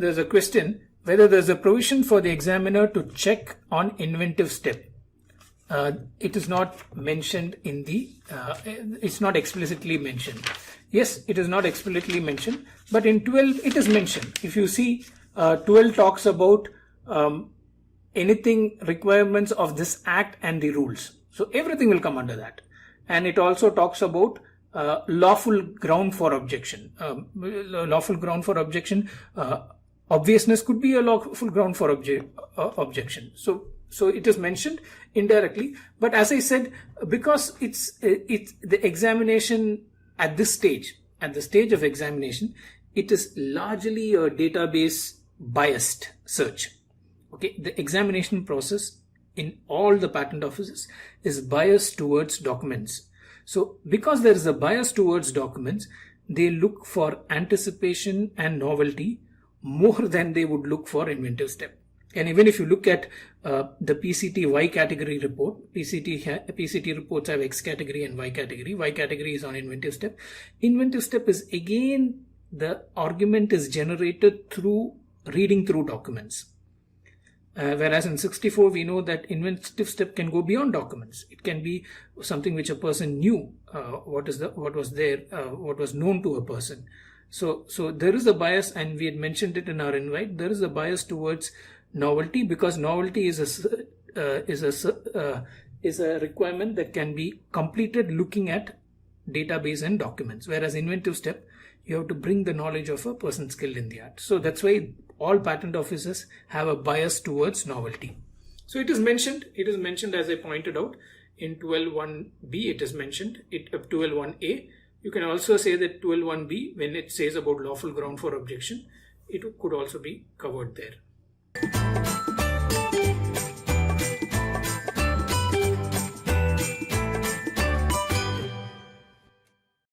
there's a question whether there's a provision for the examiner to check on inventive step. It is not mentioned in the, it's not explicitly mentioned. Yes, it is not explicitly mentioned, but in 12 it is mentioned. If you see, 12 talks about anything requirements of this act and the rules. So everything will come under that. And it also talks about lawful ground for objection. Lawful ground for objection, obviousness could be a lawful ground for objection. So it is mentioned indirectly, but as I said, because it's the examination at this stage, at the stage of examination, it is largely a database biased search. Okay, the examination process in all the patent offices is biased towards documents. So because there is a bias towards documents, they look for anticipation and novelty more than they would look for inventive step. And even if you look at the PCT Y-category report, PCT reports have X category and Y category. Y category is on inventive step. Inventive step is again, the argument is generated through reading through documents. Whereas in 64, we know that inventive step can go beyond documents. It can be something which a person knew, what was known to a person. So there is a bias, and we had mentioned it in our invite. There is a bias towards novelty, because novelty is a requirement that can be completed looking at database and documents. Whereas inventive step, you have to bring the knowledge of a person skilled in the art. So that's why all patent offices have a bias towards novelty. So it is mentioned as I pointed out in 12.1b. It is mentioned. 12.1a. You can also say that 12.1b, when it says about lawful ground for objection, it could also be covered there.